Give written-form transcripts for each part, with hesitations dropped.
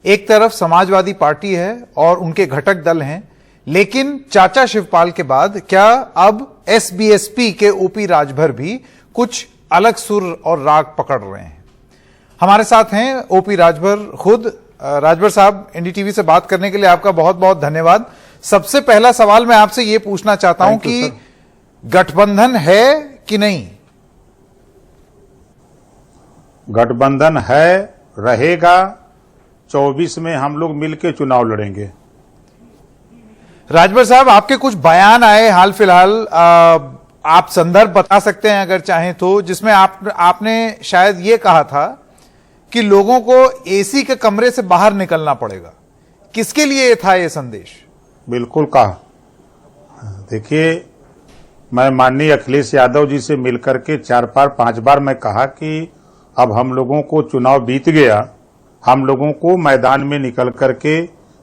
एक तरफ समाजवादी पार्टी है और उनके घटक दल हैं, लेकिन चाचा शिवपाल के बाद क्या अब एसबीएसपी के ओपी राजभर भी कुछ अलग सुर और राग पकड़ रहे हैं? हमारे साथ हैं ओपी राजभर खुद। राजभर साहब, एनडीटीवी से बात करने के लिए आपका बहुत बहुत धन्यवाद। सबसे पहला सवाल मैं आपसे यह पूछना चाहता हूं कि गठबंधन है कि नहीं? गठबंधन है, रहेगा। 24 में हम लोग मिलकर चुनाव लड़ेंगे। राजभर साहब, आपके कुछ बयान आए हाल फिलहाल, आप संदर्भ बता सकते हैं अगर चाहें तो, जिसमें आपने शायद ये कहा था कि लोगों को एसी के कमरे से बाहर निकलना पड़ेगा। किसके लिए था ये संदेश? बिल्कुल कहा। देखिए, मैं माननीय अखिलेश यादव जी से मिलकर के 4-5 बार मैं कहा कि अब हम लोगों को चुनाव बीत गया, हम लोगों को मैदान में निकल करके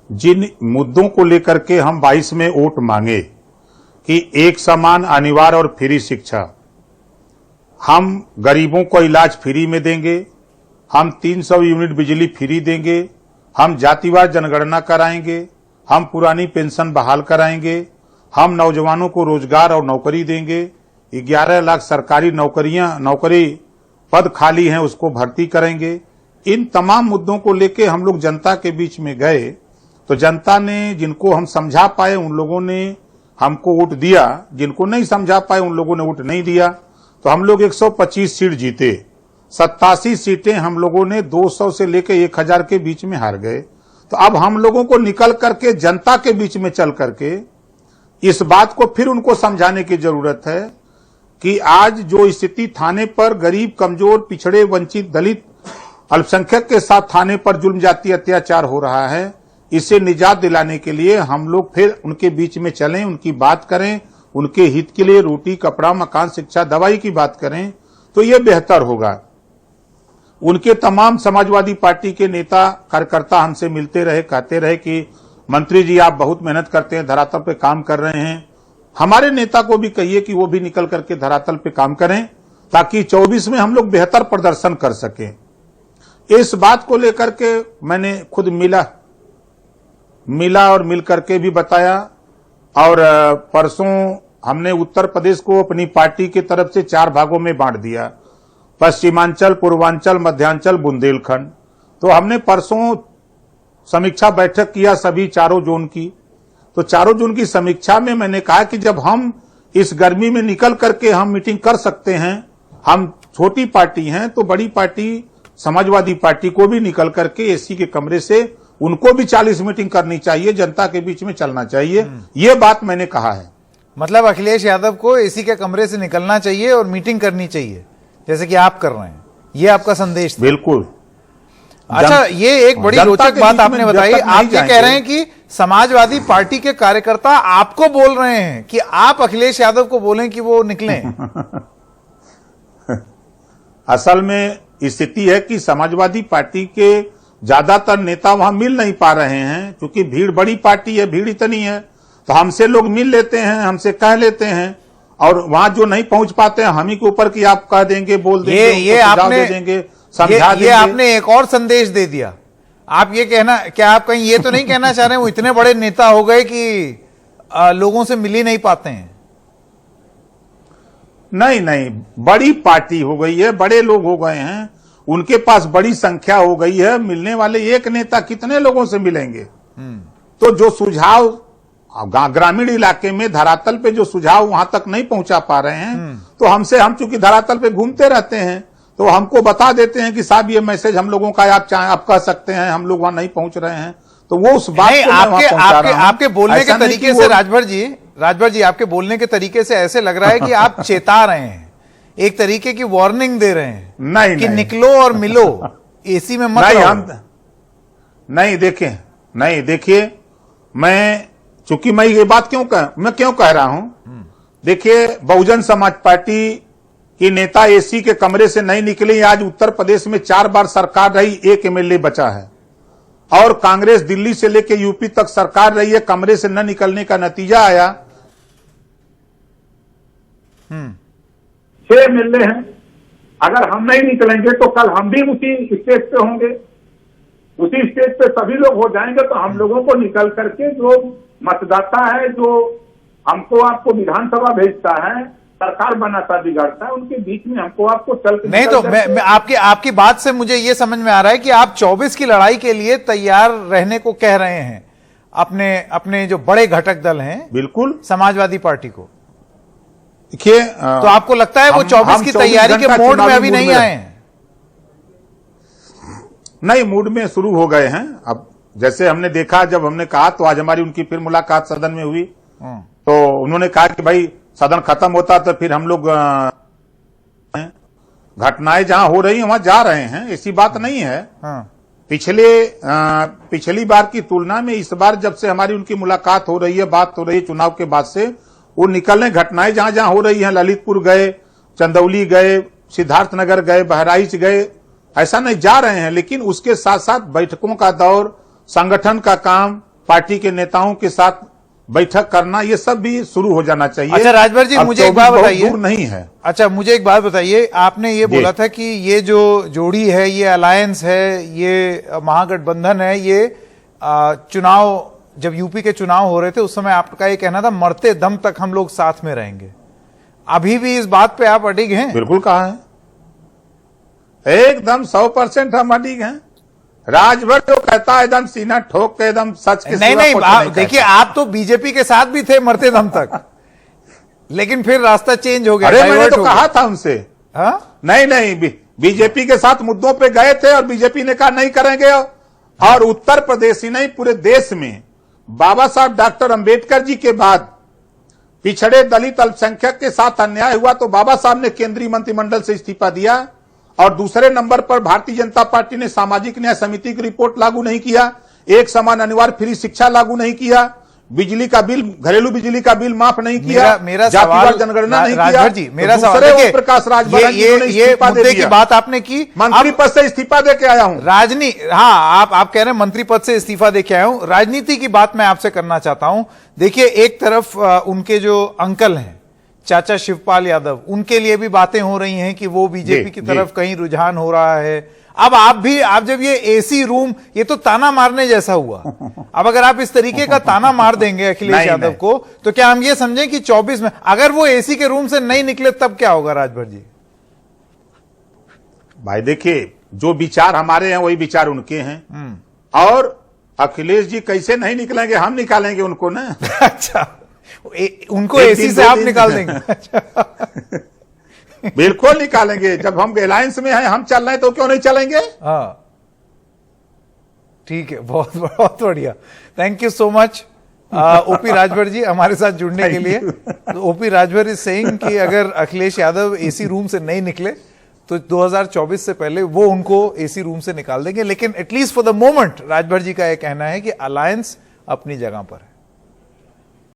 जिन मुद्दों को लेकर के हम 22 में वोट मांगे कि एक समान, अनिवार्य और फ्री शिक्षा, हम गरीबों को इलाज फ्री में देंगे, हम 300 यूनिट बिजली फ्री देंगे, हम जातिवार जनगणना कराएंगे, हम पुरानी पेंशन बहाल कराएंगे, हम नौजवानों को रोजगार और नौकरी देंगे, 11 लाख सरकारी नौकरी पद खाली हैं उसको भर्ती करेंगे। इन तमाम मुद्दों को लेके हम लोग जनता के बीच में गए तो जनता ने, जिनको हम समझा पाए उन लोगों ने हमको वोट दिया, जिनको नहीं समझा पाए उन लोगों ने वोट नहीं दिया। तो हम लोग 125 सीट जीते, 87 सीटें हम लोगों ने 200 से लेकर 1000 के बीच में हार गए। तो अब हम लोगों को निकल करके जनता के बीच में चल करके इस बात को फिर उनको समझाने की जरूरत है कि आज जो स्थिति थाने पर गरीब, कमजोर, पिछड़े, वंचित, दलित, अल्पसंख्यक के साथ थाने पर जुल्म, जाति, अत्याचार हो रहा है, इससे निजात दिलाने के लिए हम लोग फिर उनके बीच में चलें, उनकी बात करें, उनके हित के लिए रोटी, कपड़ा, मकान, शिक्षा, दवाई की बात करें तो यह बेहतर होगा। उनके तमाम समाजवादी पार्टी के नेता कार्यकर्ता हमसे मिलते रहे, कहते रहे कि मंत्री जी आप बहुत मेहनत करते हैं, धरातल पे काम कर रहे हैं। हमारे नेता को भी कहिए कि वो भी निकल करके धरातल पे काम करें ताकि 24 में हम लोग बेहतर प्रदर्शन कर सकें। इस बात को लेकर के मैंने खुद मिला और मिल करके भी बताया। और परसों हमने उत्तर प्रदेश को अपनी पार्टी की तरफ से 4 भागों में बांट दिया, पश्चिमांचल, पूर्वांचल, मध्यांचल, बुंदेलखंड। तो हमने परसों समीक्षा बैठक किया सभी चारों जोन की। तो चारों जोन की समीक्षा में मैंने कहा कि जब हम इस गर्मी में निकल करके हम मीटिंग कर सकते हैं, हम छोटी पार्टी हैं, तो बड़ी पार्टी समाजवादी पार्टी को भी निकल करके एसी के कमरे से उनको भी 40 मीटिंग करनी चाहिए, जनता के बीच में चलना चाहिए। ये बात मैंने कहा है। मतलब अखिलेश यादव को एसी के कमरे से निकलना चाहिए और मीटिंग करनी चाहिए, जैसे कि आप कर रहे हैं। ये आपका संदेश था? बिल्कुल। अच्छा, ये एक बड़ी रोचक बात आपने बताई। आप ये कह रहे हैं कि समाजवादी पार्टी के कार्यकर्ता आपको बोल रहे हैं कि आप अखिलेश यादव को बोलें कि वो निकलें। असल में स्थिति है कि समाजवादी पार्टी के ज्यादातर नेता वहां मिल नहीं पा रहे हैं, क्योंकि भीड़, बड़ी पार्टी है, भीड़ इतनी है। तो हमसे लोग मिल लेते हैं, हमसे कह लेते हैं, और वहां जो नहीं पहुंच पाते हैं हम ही के ऊपर कि आप कह देंगे, बोल देंगे, ये आपने दे देंगे, समझा देंगे। ये आपने एक और संदेश दे दिया। आप ये कहना, क्या आप कहीं ये तो नहीं कहना चाह रहे हैं वो इतने बड़े नेता हो गए कि लोगों से मिल ही नहीं पाते हैं? नहीं, बड़ी पार्टी हो गई है, बड़े लोग हो गए हैं, उनके पास बड़ी संख्या हो गई है। मिलने वाले एक नेता कितने लोगों से मिलेंगे? तो जो सुझाव ग्रामीण इलाके में धरातल पे, जो सुझाव वहां तक नहीं पहुंचा पा रहे हैं, तो हम चूंकि धरातल पे घूमते रहते हैं तो हमको बता देते हैं कि साहब ये मैसेज हम लोगों का आप कह सकते हैं, हम लोग वहां नहीं पहुंच रहे हैं। तो वो उस बात को मैं वहां पहुंचा रहा हूं। आपके बोलने के तरीके से राजभर जी आपके बोलने के तरीके से ऐसे लग रहा है कि आप चेता रहे हैं, एक तरीके की वार्निंग दे रहे हैं कि नहीं, निकलो और मिलो, एसी में मत रहो। नहीं, देखिए, मैं चूंकि मैं ये बात क्यों कह रहा हूं, देखिए, बहुजन समाज पार्टी की नेता एसी के कमरे से नहीं निकले। आज उत्तर प्रदेश में 4 बार सरकार रही, 1 एमएलए बचा है, और कांग्रेस दिल्ली से लेकर यूपी तक सरकार रही है, कमरे से न निकलने का नतीजा आया 6 एमएलए हैं। अगर हम नहीं निकलेंगे तो कल हम भी उसी स्टेज पे होंगे। उसी स्टेज पे सभी लोग हो जाएंगे तो हम लोगों को निकल करके जो मतदाता है, जो हमको आपको विधानसभा भेजता है, सरकार बनाता बिगाड़ता है, उनके बीच में हमको आपको चल के नहीं तो मैं आपकी बात से मुझे ये समझ में आ रहा है कि आप 24 की लड़ाई के लिए तैयार रहने को कह रहे हैं अपने जो बड़े घटक दल हैं, बिल्कुल समाजवादी पार्टी को। देखिए, तो आपको लगता है वो 24 की तैयारी के मोड में अभी नहीं आए हैं? नहीं, मूड में शुरू हो गए हैं। अब जैसे हमने देखा, जब हमने कहा तो आज हमारी उनकी फिर मुलाकात सदन में हुई, तो उन्होंने कहा कि भाई सदन खत्म होता तो फिर हम लोग घटनाएं जहां हो रही हैं वहां जा रहे हैं, ऐसी बात नहीं है। पिछली बार की तुलना में इस बार जब से हमारी उनकी मुलाकात हो रही है, बात हो रही है चुनाव के बाद से, वो निकलने घटनाएं जहां जहां हो रही हैं, ललितपुर गए, चंदौली गए, सिद्धार्थनगर गए, बहराइच गए, ऐसा नहीं जा रहे हैं। लेकिन उसके साथ साथ बैठकों का दौर, संगठन का काम, पार्टी के नेताओं के साथ बैठक करना, ये सब भी शुरू हो जाना चाहिए। अच्छा राजभर जी, मुझे एक बात बताइए। दूर नहीं है। अच्छा, मुझे एक बात बताइए, आपने ये बोला था कि ये जो जोड़ी है, ये अलायंस है, ये महागठबंधन है, ये चुनाव, जब यूपी के चुनाव हो रहे थे उस समय आपका ये कहना था मरते दम तक हम लोग साथ में रहेंगे। अभी भी इस बात पे आप अडिग हैं? बिल्कुल कहा है, एकदम 100% हम अडिग हैं। राजभर जो कहता है एकदम सीना ठोक के एकदम सच के नहीं, देखिए आप तो बीजेपी के साथ भी थे मरते दम तक, लेकिन फिर रास्ता चेंज हो गया। अरे मैंने तो कहा था उनसे, हाँ? नहीं, बीजेपी के साथ मुद्दों पे गए थे और बीजेपी ने कहा नहीं करेंगे। और उत्तर प्रदेश ही नहीं, पूरे देश में बाबा साहब डॉक्टर अंबेडकर जी के बाद पिछड़े दलित अल्पसंख्यक के साथ अन्याय हुआ तो बाबा साहब ने केंद्रीय मंत्रिमंडल से इस्तीफा दिया। और दूसरे नंबर पर भारतीय जनता पार्टी ने सामाजिक न्याय समिति की रिपोर्ट लागू नहीं किया, एक समान अनिवार्य फ्री शिक्षा लागू नहीं किया, बिजली का बिल, घरेलू बिजली का बिल माफ नहीं किया, मेरा सवाल जनगणना नहीं किया। जी, मेरा सवाल है प्रकाश राजभर ये मुद्दे की बात आपने की, मंत्री पद से इस्तीफा दे के आया हूं। हाँ, आप कह रहे हैं मंत्री पद से इस्तीफा दे के आया हूं। राजनीति की बात मैं आपसे करना चाहता हूं। देखिए, एक तरफ उनके जो अंकल हैं चाचा शिवपाल यादव, उनके लिए भी बातें हो रही हैं कि वो बीजेपी की तरफ कहीं रुझान हो रहा है। अब आप जब ये एसी रूम, ये तो ताना मारने जैसा हुआ। अब अगर आप इस तरीके का ताना मार देंगे अखिलेश यादव को, तो क्या हम ये समझें कि 24 में अगर वो एसी के रूम से नहीं निकले तब क्या होगा? राजभर जी भाई देखिए, जो विचार हमारे हैं वही विचार उनके हैं, और अखिलेश जी कैसे नहीं निकलेंगे, हम निकालेंगे उनको ना। अच्छा, उनको एसी से आप निकाल देंगे? बिल्कुल निकालेंगे। जब हम अलायंस में हैं, हम चल रहे हैं तो क्यों नहीं चलेंगे? हाँ, ठीक है, बहुत बहुत बढ़िया। Thank you so much OP Rajbhar ji हमारे साथ जुड़ने के लिए। तो ओपी राजभर इज सेइंग कि अगर अखिलेश यादव एसी रूम से नहीं निकले तो 2024 से पहले वो उनको एसी रूम से निकाल देंगे। लेकिन at least for the moment Rajbhar ji का यह कहना है कि अलायंस अपनी जगह पर है।